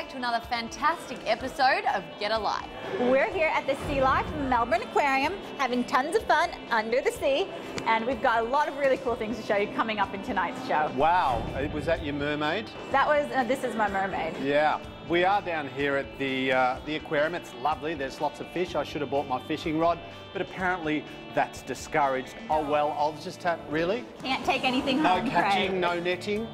back to another fantastic episode of Get a Life. We're here at the Sea Life Melbourne Aquarium having tons of fun under the sea, and we've got a lot of really cool things to show you coming up in tonight's show. Wow, was that your mermaid? That was, this is my mermaid. Yeah, we are down here at the aquarium. It's lovely, there's lots of fish. I should have bought my fishing rod, but apparently that's discouraged. Oh well, I'll just have, really? Can't take anything No home, catching, Craig. no netting,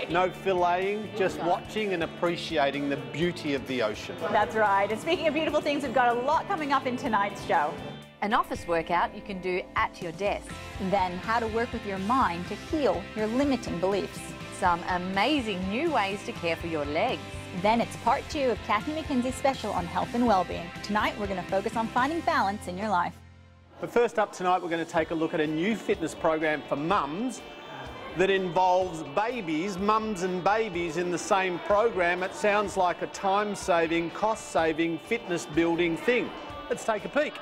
no filleting, just watching and appreciating the beauty of the ocean. That's right, and speaking of beautiful things, we've got a lot coming up in tonight's show. An office workout you can do at your desk. Then how to work with your mind to heal your limiting beliefs. Some amazing new ways to care for your legs. Then it's part 2 of Kathy McKenzie's special on health and well-being. Tonight we're going to focus on finding balance in your life. But first up tonight, we're going to take a look at a new fitness program for mums that involves babies, mums and babies in the same program. It sounds like a time-saving, cost-saving, fitness-building thing. Let's take a peek.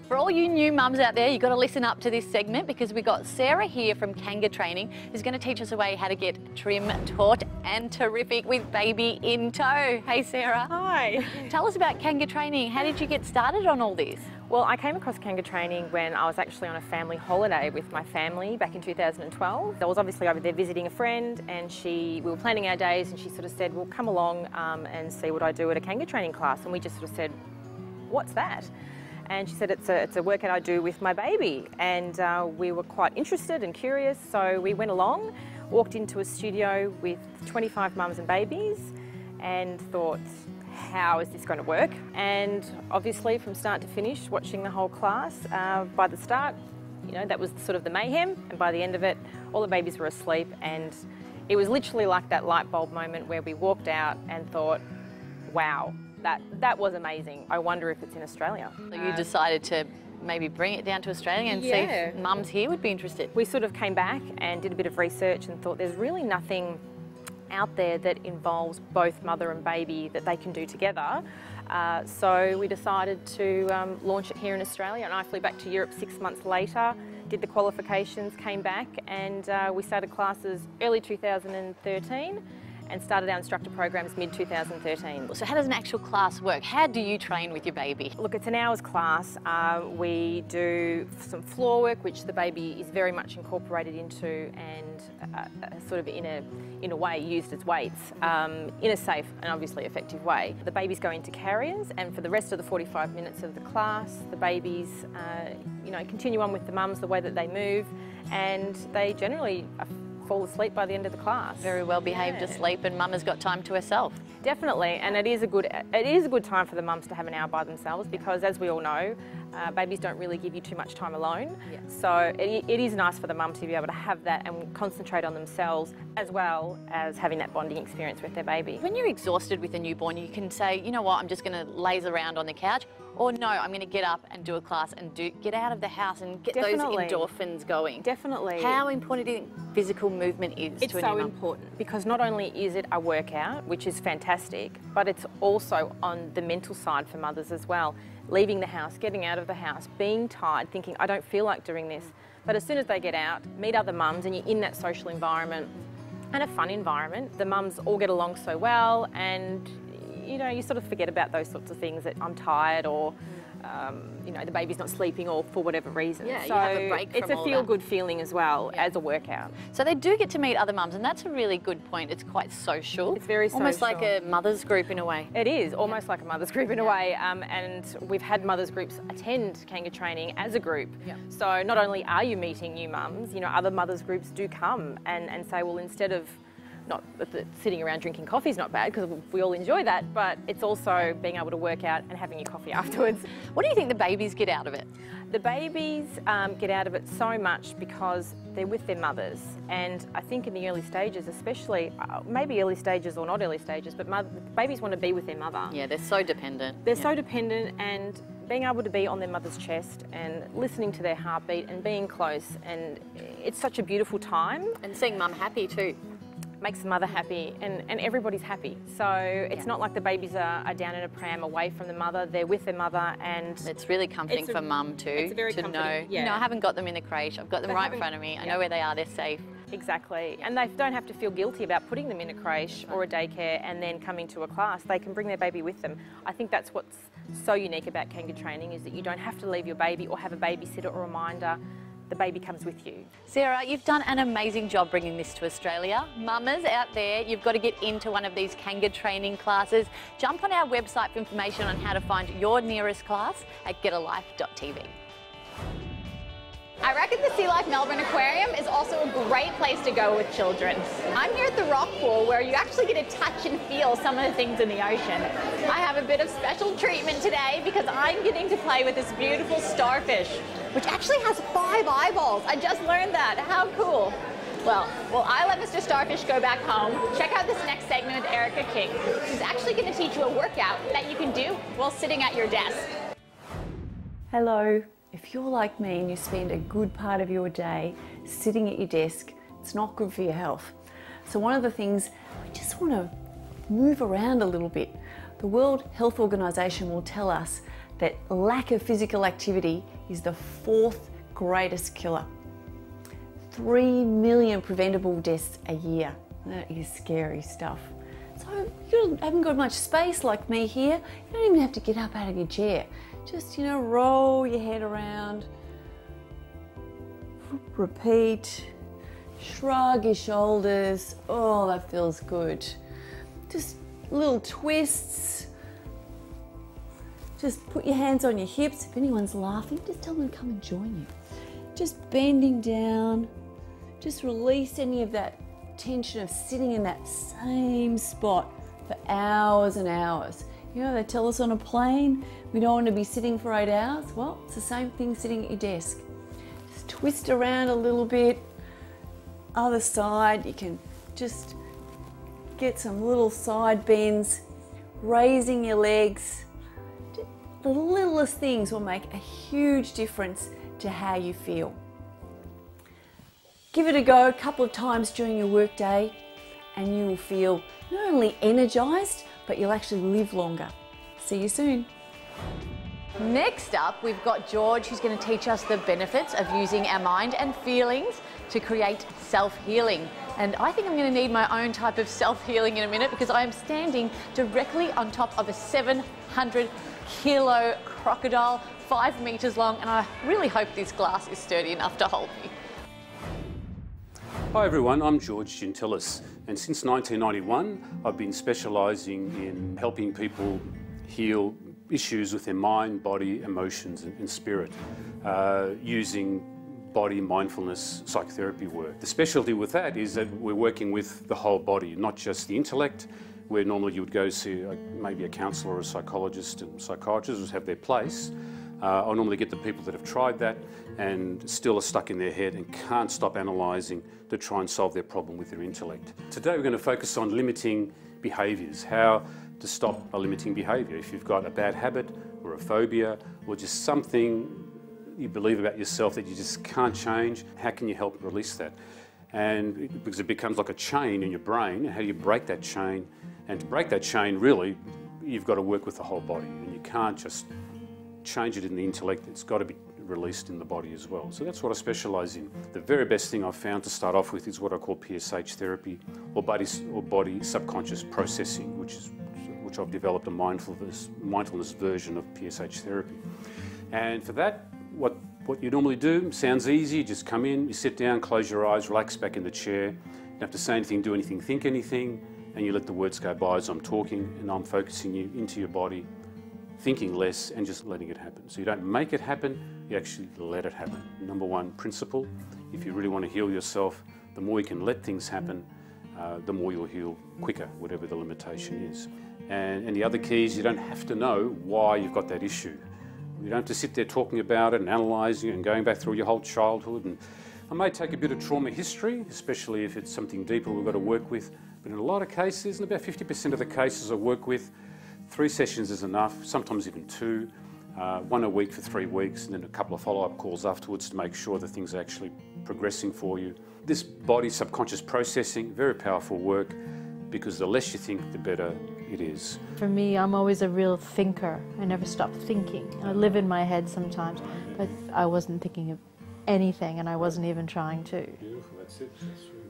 For all you new mums out there, you've got to listen up to this segment because we've got Sarah here from Kanga Training who's going to teach us a way how to get trim, taut and terrific with baby in tow. Hey Sarah. Hi. Tell us about Kanga Training. How did you get started on all this? Well, I came across Kanga Training when I was actually on a family holiday with my family back in 2012. I was obviously over there visiting a friend and we were planning our days and she sort of said, well, come along and see what I do at a Kanga Training class. And we just sort of said, what's that? And she said, it's a workout I do with my baby. And we were quite interested and curious, so we went along, walked into a studio with 25 mums and babies and thought, how is this going to work? And obviously from start to finish, watching the whole class, by the start, you know, that was sort of the mayhem, and by the end of it, all the babies were asleep, and it was literally like that light bulb moment where we walked out and thought, wow. That was amazing. I wonder if it's in Australia. So you decided to maybe bring it down to Australia and see if mums here would be interested. We sort of came back and did a bit of research and thought there's really nothing out there that involves both mother and baby that they can do together. So we decided to launch it here in Australia, and I flew back to Europe 6 months later, did the qualifications, came back, and we started classes early 2013. And started our instructor programs mid-2013. So how does an actual class work? How do you train with your baby? Look, it's an hour's class. We do some floor work, which the baby is very much incorporated into and sort of in a way used as weights in a safe and obviously effective way. The babies go into carriers, and for the rest of the 45 minutes of the class, the babies you know, continue on with the mums the way that they move, and they generally fall asleep by the end of the class. Very well behaved asleep, and mum has got time to herself. Definitely, and it is a good time for the mums to have an hour by themselves because, as we all know, babies don't really give you too much time alone. Yeah. So it is nice for the mum to be able to have that and concentrate on themselves as well as having that bonding experience with their baby. When you're exhausted with a newborn, you can say, you know what, I'm just going to laze around on the couch. Or no, I'm going to get up and do a class and get out of the house and get those endorphins going. Definitely. How important do you think physical movement is to a new mum? It's so important because not only is it a workout, which is fantastic, but it's also on the mental side for mothers as well. Leaving the house, getting out of the house, being tired, thinking, I don't feel like doing this. But as soon as they get out, meet other mums, and you're in that social environment and a fun environment, the mums all get along so well, and you know, you sort of forget about those sorts of things, that I'm tired or, you know, the baby's not sleeping or for whatever reason. Yeah, so you have a break from it's a feel-good feeling as well as a workout. So they do get to meet other mums, and that's a really good point. It's quite social. It's very social. Almost like a mother's group in a way. It is, almost like a mother's group in a way. And we've had mothers groups attend Kanga Training as a group. Yeah. So not only are you meeting new mums, you know, other mothers groups do come and say, well, instead of not that sitting around drinking coffee is not bad because we all enjoy that, but it's also being able to work out and having your coffee afterwards. What do you think the babies get out of it? The babies get out of it so much because they're with their mothers, and I think in the early stages especially, maybe early stages or not early stages, but babies want to be with their mother. Yeah, they're so dependent. They're so dependent, and being able to be on their mother's chest and listening to their heartbeat and being close, and it's such a beautiful time. And seeing mum happy too. Makes the mother happy, and everybody's happy. So it's not like the babies are down in a pram away from the mother, they're with their mother, and it's really comforting for mum too, to know, you know, I haven't got them in the crèche, I've got them right in front of me, I know where they are, they're safe. Exactly, and they don't have to feel guilty about putting them in a creche or a daycare and then coming to a class. They can bring their baby with them. I think that's what's so unique about Kanga training, is that you don't have to leave your baby or have a babysitter or reminder. The baby comes with you. Sarah, you've done an amazing job bringing this to Australia. Mamas out there, you've got to get into one of these Kanga training classes. Jump on our website for information on how to find your nearest class at getalife.tv. I reckon the Sea Life Melbourne Aquarium is also a great place to go with children. I'm here at the rock pool where you actually get to touch and feel some of the things in the ocean. I have a bit of special treatment today because I'm getting to play with this beautiful starfish, which actually has 5 eyeballs. I just learned that. How cool. Well, I let Mr. Starfish go back home. Check out this next segment with Erica King. She's actually going to teach you a workout that you can do while sitting at your desk. Hello. If you're like me and you spend a good part of your day sitting at your desk, it's not good for your health. So one of the things, we just want to move around a little bit. The World Health Organization will tell us that lack of physical activity is the 4th greatest killer. 3 million preventable deaths a year. That is scary stuff. So you haven't got much space like me here. You don't even have to get up out of your chair. Just, you know, roll your head around, repeat, shrug your shoulders. Oh, that feels good. Just little twists. Just put your hands on your hips. If anyone's laughing, just tell them to come and join you. Just bending down. Just release any of that tension of sitting in that same spot for hours and hours. You know, they tell us on a plane, we don't want to be sitting for 8 hours. Well, it's the same thing sitting at your desk. Just twist around a little bit. Other side, you can just get some little side bends, raising your legs. The littlest things will make a huge difference to how you feel. Give it a go a couple of times during your workday and you will feel not only energized, but you'll actually live longer. See you soon. Next up, we've got George, who's going to teach us the benefits of using our mind and feelings to create self-healing. And I think I'm going to need my own type of self-healing in a minute because I am standing directly on top of a 700-kilo crocodile, 5 meters long, and I really hope this glass is sturdy enough to hold me. Hi everyone, I'm George Gentilis, and since 1991 I've been specialising in helping people heal issues with their mind, body, emotions and spirit using body mindfulness psychotherapy work. The specialty with that is that we're working with the whole body, not just the intellect, where normally you would go see maybe a counsellor or a psychologist, and psychiatrists would have their place. I normally get the people that have tried that and still are stuck in their head and can't stop analysing to try and solve their problem with their intellect. Today we're going to focus on limiting behaviours, how to stop a limiting behaviour. If you've got a bad habit or a phobia or just something you believe about yourself that you just can't change, how can you help release that? And because it becomes like a chain in your brain, how do you break that chain? And to break that chain, really, you've got to work with the whole body, and you can't just change it in the intellect, it's got to be released in the body as well. So that's what I specialise in. The very best thing I've found to start off with is what I call PSH therapy, or body subconscious processing, which I've developed a mindfulness version of PSH therapy. And for that, what you normally do sounds easy. You just come in, you sit down, close your eyes, relax back in the chair. You don't have to say anything, do anything, think anything, and you let the words go by as I'm talking, and I'm focusing you into your body, thinking less and just letting it happen. So you don't make it happen, you actually let it happen. Number one principle, if you really want to heal yourself, the more you can let things happen, the more you'll heal quicker, whatever the limitation is. And the other key is you don't have to know why you've got that issue. You don't have to sit there talking about it and analysing it and going back through your whole childhood. And I may take a bit of trauma history, especially if it's something deeper we've got to work with. But in a lot of cases, in about 50% of the cases I work with, 3 sessions is enough, sometimes even 2, 1 a week for 3 weeks, and then a couple of follow-up calls afterwards to make sure that things are actually progressing for you. This body subconscious processing, very powerful work, because the less you think, the better it is. For me, I'm always a real thinker. I never stop thinking. I live in my head sometimes, but I wasn't thinking of anything, and I wasn't even trying to. Beautiful, that's it. That's really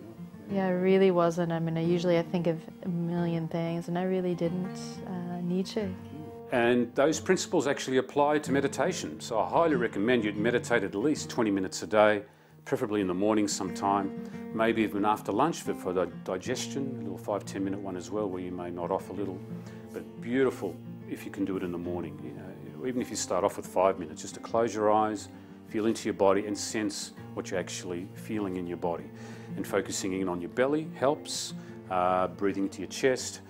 Yeah, I really wasn't. I mean, I think of a million things, and I really didn't need to. And those principles actually apply to meditation. So I highly recommend you meditate at least 20 minutes a day, preferably in the morning sometime, maybe even after lunch for the digestion, a little 5-10 minute one as well, where you may nod off a little. But beautiful if you can do it in the morning. You know, even if you start off with 5 minutes, just to close your eyes, feel into your body and sense what you're actually feeling in your body. And focusing in on your belly helps, breathing into your chest,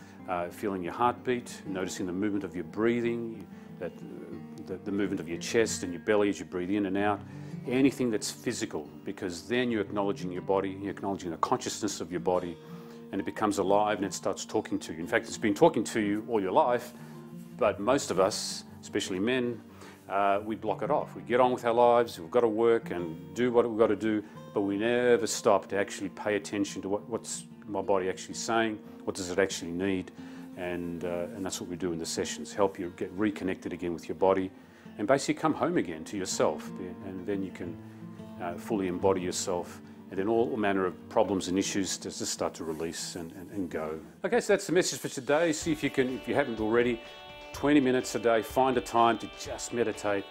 feeling your heartbeat, noticing the movement of your breathing, the movement of your chest and your belly as you breathe in and out. Anything that's physical, because then you're acknowledging your body, you're acknowledging the consciousness of your body, and it becomes alive and it starts talking to you. In fact, it's been talking to you all your life, but most of us, especially men, we block it off. We get on with our lives, we've got to work and do what we've got to do, but we never stop to actually pay attention to what's my body actually saying, what does it actually need, and that's what we do in the sessions, help you get reconnected again with your body and basically come home again to yourself, and then you can fully embody yourself, and then all manner of problems and issues just start to release and go. Okay, so that's the message for today. See if you can, if you haven't already, 20 minutes a day, find a time to just meditate.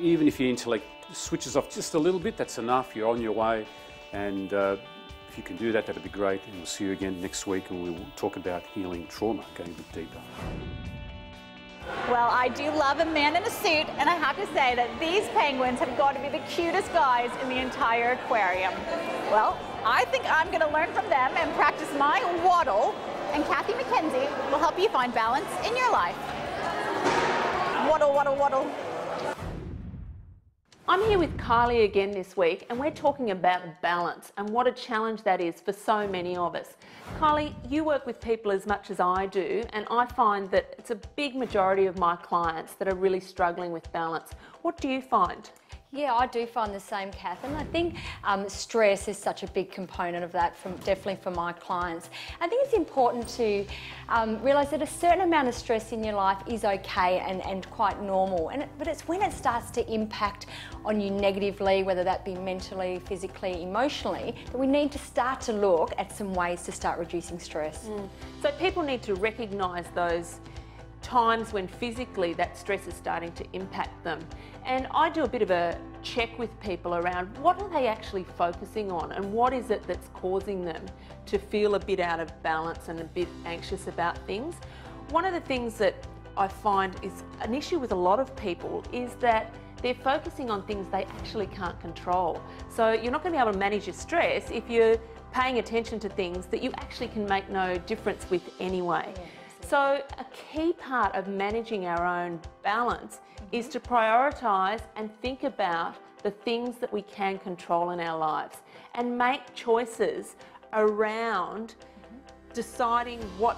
Even if your intellect switches off just a little bit, that's enough, you're on your way. And if you can do that, that'd be great. And we'll see you again next week, and we'll talk about healing trauma, going a bit deeper. Well, I do love a man in a suit, and I have to say that these penguins have got to be the cutest guys in the entire aquarium. Well, I think I'm going to learn from them and practice my waddle, and Kathy McKenzie will help you find balance in your life. Waddle, waddle, waddle. I'm here with Kylie again this week, and we're talking about balance and what a challenge that is for so many of us. Kylie, you work with people as much as I do, and I find that it's a big majority of my clients that are really struggling with balance. What do you find? Yeah, I do find the same, Kath, and I think stress is such a big component of that, definitely for my clients. I think it's important to realise that a certain amount of stress in your life is okay and quite normal, but it's when it starts to impact on you negatively, whether that be mentally, physically, emotionally, that we need to start to look at some ways to start reducing stress. So people need to recognise those times when physically that stress is starting to impact them. And I do a bit of a check with people around what are they actually focusing on and what is it that's causing them to feel a bit out of balance and a bit anxious about things. One of the things that I find is an issue with a lot of people is that they're focusing on things they actually can't control. So you're not going to be able to manage your stress if you're paying attention to things that you actually can make no difference with anyway. Yeah. So a key part of managing our own balance is to prioritise and think about the things that we can control in our lives and make choices around deciding what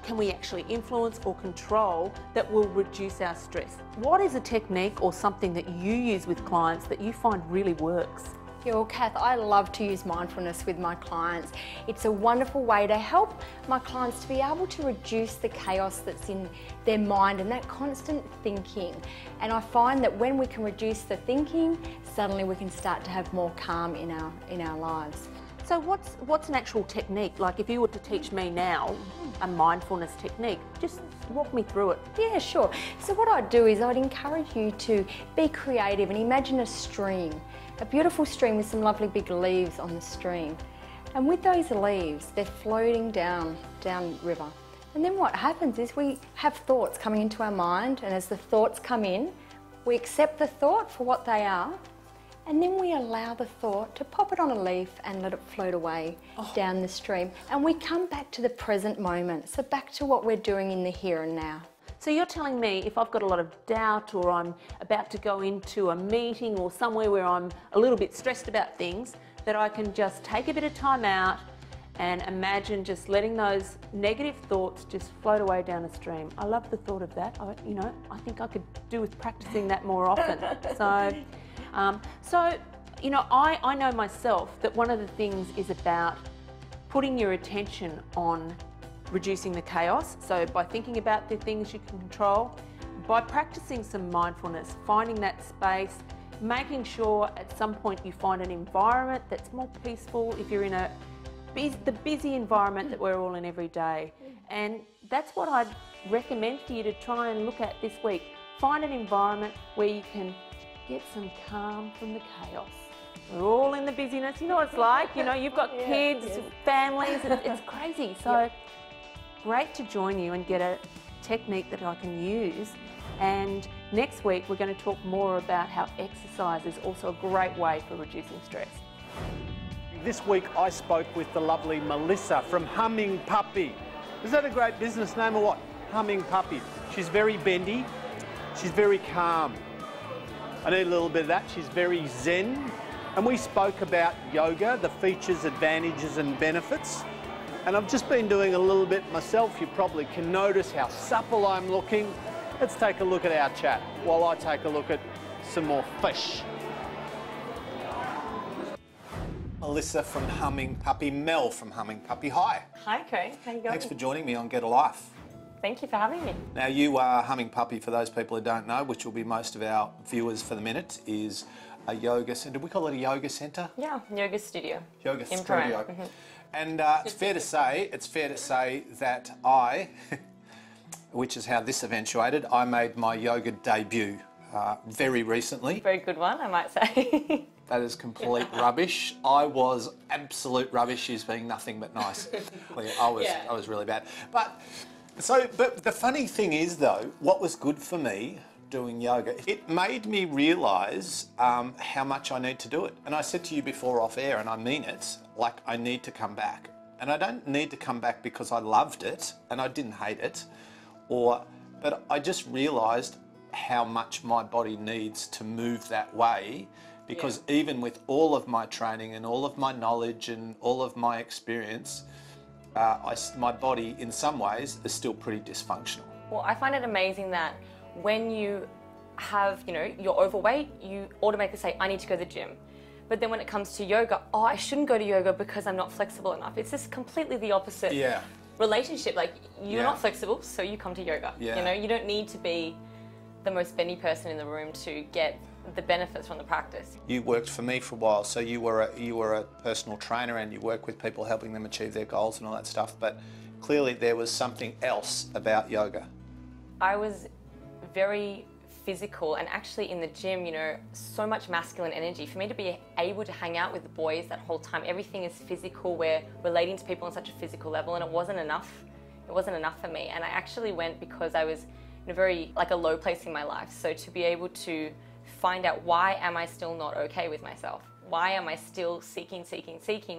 can we actually influence or control that will reduce our stress. What is a technique or something that you use with clients that you find really works? Yeah, well, Kath, I love to use mindfulness with my clients. It's a wonderful way to help my clients to be able to reduce the chaos that's in their mind and that constant thinking. And I find that when we can reduce the thinking, suddenly we can start to have more calm in our lives. So what's an actual technique? Like if you were to teach me now a mindfulness technique, just walk me through it. Yeah, sure. So what I'd do is I'd encourage you to be creative and imagine a stream. A beautiful stream with some lovely big leaves on the stream. And with those leaves, they're floating down river. And then what happens is we have thoughts coming into our mind, and as the thoughts come in, we accept the thought for what they are, and then we allow the thought to pop it on a leaf and let it float away down the stream. And we come back to the present moment, so back to what we're doing in the here and now. So you're telling me if I've got a lot of doubt or I'm about to go into a meeting or somewhere where I'm a little bit stressed about things, that I can just take a bit of time out and imagine just letting those negative thoughts just float away down a stream. I love the thought of that. I think I could do with practicing that more often. So, I know myself that one of the things is about putting your attention on reducing the chaos. So by thinking about the things you can control, by practicing some mindfulness, finding that space, making sure at some point you find an environment that's more peaceful. If you're in a the busy environment that we're all in every day. And that's what I'd recommend for you to try and look at this week. Find an environment where you can get some calm from the chaos. We're all in the busyness, you know what it's like, you know, you've got kids, families, it's crazy. So great to join you and get a technique that I can use. And next week we're going to talk more about how exercise is also a great way for reducing stress. This week I spoke with the lovely Melissa from Humming Puppy. Is that a great business name or what? Humming Puppy. She's very bendy, she's very calm. I need a little bit of that. She's very zen. And we spoke about yoga, the features, advantages and benefits. And I've just been doing a little bit myself. You probably can notice how supple I'm looking. Let's take a look at our chat while I take a look at some more fish. Melissa from Humming Puppy, Mel from Humming Puppy. Hi. Hi, Craig. How you going? Thanks for joining me on Get a Life. Thank you for having me. Now, you are Humming Puppy, for those people who don't know, which will be most of our viewers for the minute, is a yoga centre. We call it a yoga centre? Yeah, yoga studio. Yoga in studio. Mm-hmm. And it's fair to say that I, which is how this eventuated, I made my yoga debut very recently. Very good one, I might say. That is complete rubbish. I was absolute rubbish. She's being nothing but nice. I was really bad. But the funny thing is though, what was good for me doing yoga, it made me realise how much I need to do it. And I said to you before off air, and I mean it, like I need to come back. And I don't need to come back because I loved it and I didn't hate it, but I just realised how much my body needs to move that way. Because even with all of my training and all of my knowledge and all of my experience, my body in some ways is still pretty dysfunctional. Well, I find it amazing that when you have, you're overweight, you automatically say, I need to go to the gym. But then when it comes to yoga, oh, I shouldn't go to yoga because I'm not flexible enough. It's just completely the opposite relationship. Like, you're not flexible, so you come to yoga. You don't need to be the most bendy person in the room to get the benefits from the practice. You worked for me for a while, so you were a personal trainer and you work with people helping them achieve their goals and all that stuff, but clearly there was something else about yoga. I was very physical, and actually in the gym, so much masculine energy. For me to be able to hang out with the boys that whole time, everything is physical, we're relating to people on such a physical level, and it wasn't enough. It wasn't enough for me, and I actually went because I was in a very, a low place in my life. So to be able to find out, why am I still not okay with myself? Why am I still seeking?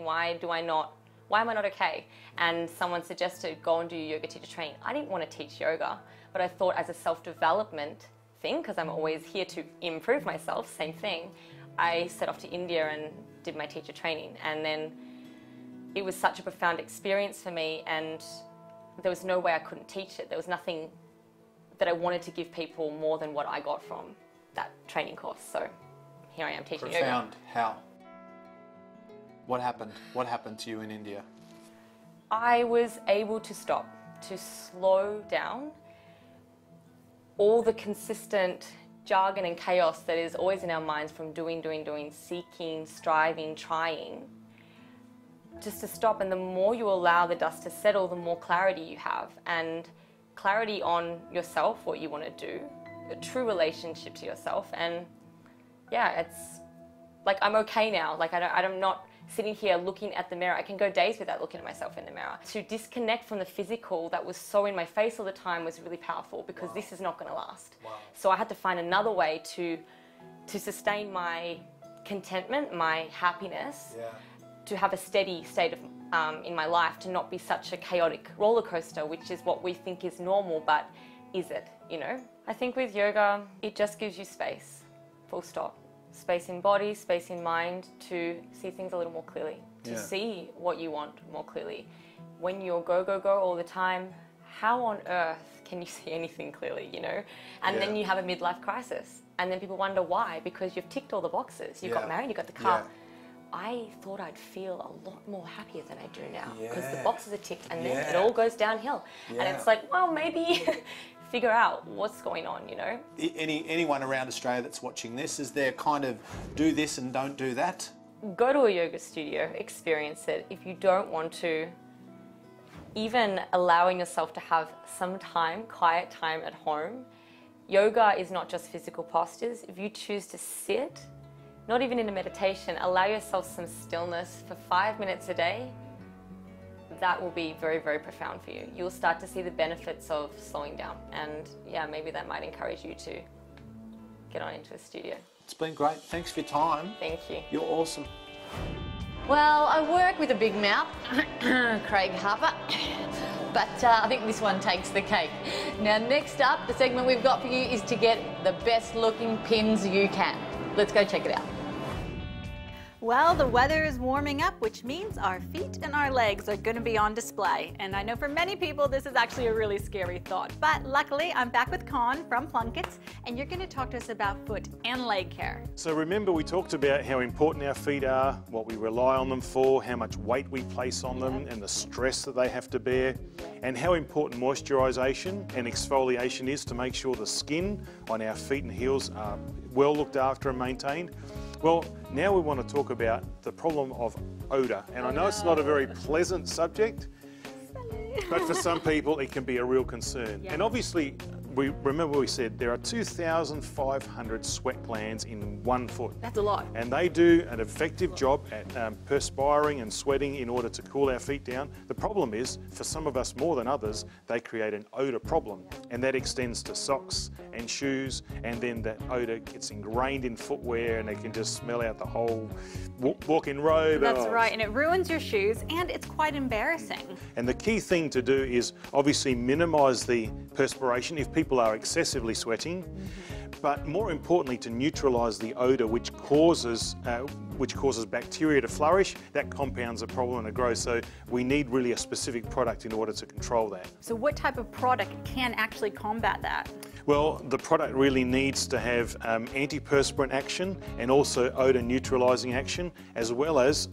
Why am I not okay? And someone suggested, go and do yoga teacher training. I didn't want to teach yoga, but I thought as a self-development thing, because I'm always here to improve myself, same thing, I set off to India and did my teacher training. And then it was such a profound experience for me, and there was no way I couldn't teach it. There was nothing that I wanted to give people more than what I got from that training course. So here I am teaching yoga. Profound. How? What happened? What happened to you in India? I was able to stop, to slow down all the consistent jargon and chaos that is always in our minds from doing, seeking, striving, trying. Just to stop, and the more you allow the dust to settle, the more clarity you have, and clarity on yourself, what you want to do, a true relationship to yourself. And yeah, it's like, I'm okay now. Like, I'm not sitting here looking at the mirror. I can go days without looking at myself in the mirror. To disconnect from the physical that was so in my face all the time was really powerful, because this is not going to last. So I had to find another way to sustain my contentment, my happiness, to have a steady state of in my life, to not be such a chaotic roller coaster, which is what we think is normal, but is it, I think with yoga, it just gives you space, full stop. Space in body, space in mind, to see things a little more clearly, to see what you want more clearly. When you're go, go, go all the time, how on earth can you see anything clearly, And then you have a midlife crisis, and then people wonder why, because you've ticked all the boxes. You got married, you got the car. I thought I'd feel a lot more happier than I do now, because the boxes are ticked, and then it all goes downhill. And it's like, well, maybe figure out what's going on, Anyone around Australia that's watching this, is there kind of do this and don't do that? go to a yoga studio, experience it. If you don't want to, even allowing yourself to have some time, quiet time at home. Yoga is not just physical postures. If you choose to sit, not even in a meditation, allow yourself some stillness for 5 minutes a day, that will be very, very profound for you. You'll start to see the benefits of slowing down, and yeah, maybe that might encourage you to get on into a studio. It's been great. Thanks for your time. Thank you. You're awesome. Well, I work with a big mouth, Craig Harper, but I think this one takes the cake. Now, next up, the segment we've got for you is to get the best looking pins you can. Let's go check it out. Well, the weather is warming up, which means our feet and our legs are going to be on display. And I know for many people this is actually a really scary thought. But luckily, I'm back with Con from Plunkett's, and you're going to talk to us about foot and leg care. So remember, we talked about how important our feet are, what we rely on them for, how much weight we place on them, and the stress that they have to bear, and how important moisturisation and exfoliation is to make sure the skin on our feet and heels are well looked after and maintained. Well, now we want to talk about the problem of odour. And I know it's not a very pleasant subject, but for some people it can be a real concern. And obviously, we said there are 2,500 sweat glands in one foot. That's a lot. And they do an effective job at perspiring and sweating in order to cool our feet down. The problem is, for some of us more than others, they create an odour problem. And that extends to socks and shoes, and then that odour gets ingrained in footwear, and they can just smell out the whole walk-in robe. That's right, and it ruins your shoes, and it's quite embarrassing. And the key thing to do is obviously minimise the perspiration if people are excessively sweating, but more importantly to neutralise the odour which causes bacteria to flourish. That compounds the problem and it grows, so we need really a specific product in order to control that. So what type of product can actually combat that? Well, the product really needs to have antiperspirant action and also odour neutralising action, as well as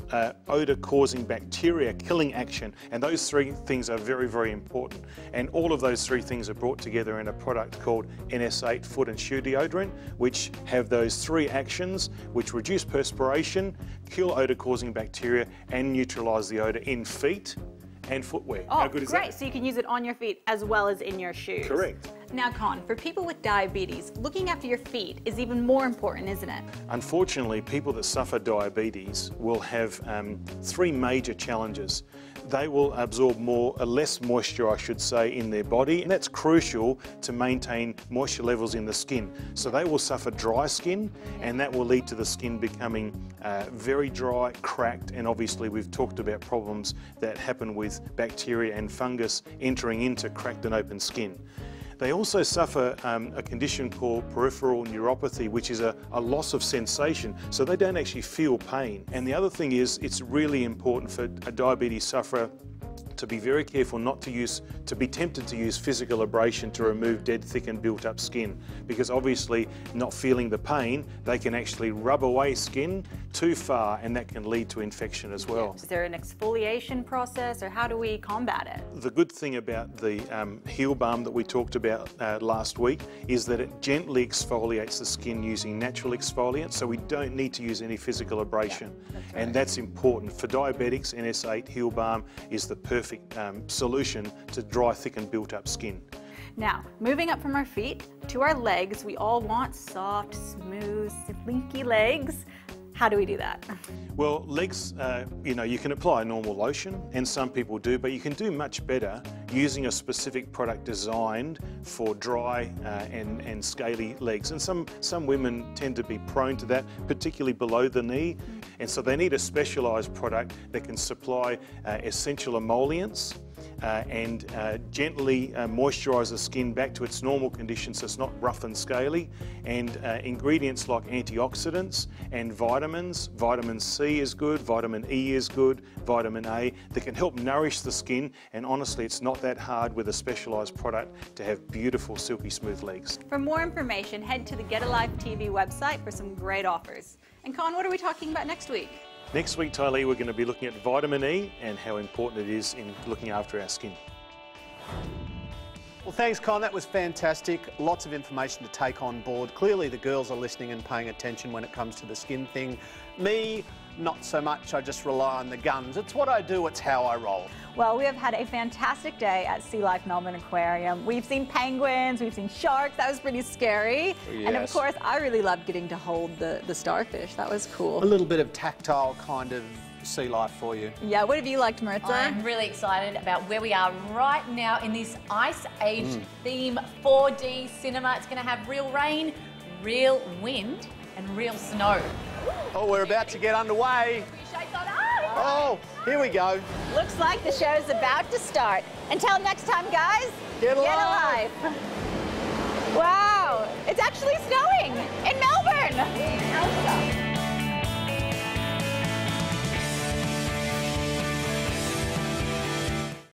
odour causing bacteria killing action. And those three things are very, very important. And all of those three things are brought together in a product called NS8 Foot and Shoe Deodorant, which have those three actions which reduce perspiration, kill odour causing bacteria and neutralise the odour in feet and footwear. Oh, how good is great. that? So you can use it on your feet as well as in your shoes. Correct. Now, Con, for people with diabetes, looking after your feet is even more important, isn't it? Unfortunately, people that suffer diabetes will have three major challenges. They will absorb less moisture, I should say, in their body, and that's crucial to maintain moisture levels in the skin. So they will suffer dry skin, and that will lead to the skin becoming very dry, cracked, and obviously we've talked about problems that happen with bacteria and fungus entering into cracked and open skin. They also suffer a condition called peripheral neuropathy, which is a loss of sensation, so they don't actually feel pain. And the other thing is, it's really important for a diabetes sufferer to be very careful not to be tempted to use physical abrasion to remove dead, thick and built up skin, because obviously not feeling the pain, they can actually rub away skin too far, and that can lead to infection as well. Is there an exfoliation process, or how do we combat it? The good thing about the heel balm that we talked about last week is that it gently exfoliates the skin using natural exfoliants, so we don't need to use any physical abrasion. And that's important. For diabetics, NS8 heel balm is the perfect solution to dry, thick and built up skin. Now, moving up from our feet to our legs, we all want soft, smooth, slinky legs. How do we do that? Well, legs, you can apply a normal lotion, and some people do, but you can do much better using a specific product designed for dry and scaly legs. And some women tend to be prone to that, particularly below the knee. And so they need a specialised product that can supply essential emollients and gently moisturise the skin back to its normal condition so it's not rough and scaly, and ingredients like antioxidants and vitamins. Vitamin C is good, vitamin E is good, vitamin A, that can help nourish the skin, and honestly it's not that hard with a specialised product to have beautiful silky smooth legs. For more information, head to the Get Alive TV website for some great offers. And Con, what are we talking about next week? Next week, Tylee, we're going to be looking at vitamin E and how important it is in looking after our skin. Well, thanks, Con. That was fantastic. Lots of information to take on board. Clearly, the girls are listening and paying attention when it comes to the skin thing. Me, not so much. I just rely on the guns. It's what I do. It's how I roll. Well, we have had a fantastic day at Sea Life Melbourne Aquarium. We've seen penguins, we've seen sharks. That was pretty scary. Yes. And of course, I really loved getting to hold the starfish. That was cool. A little bit of tactile kind of sea life for you. Yeah, what have you liked, Maritza? I'm really excited about where we are right now in this Ice Age theme 4D cinema. It's going to have real rain, real wind and real snow. Oh, we're about to get underway. Oh, here we go. Looks like the show's about to start. Until next time, guys, Get alive. Wow, it's actually snowing in Melbourne.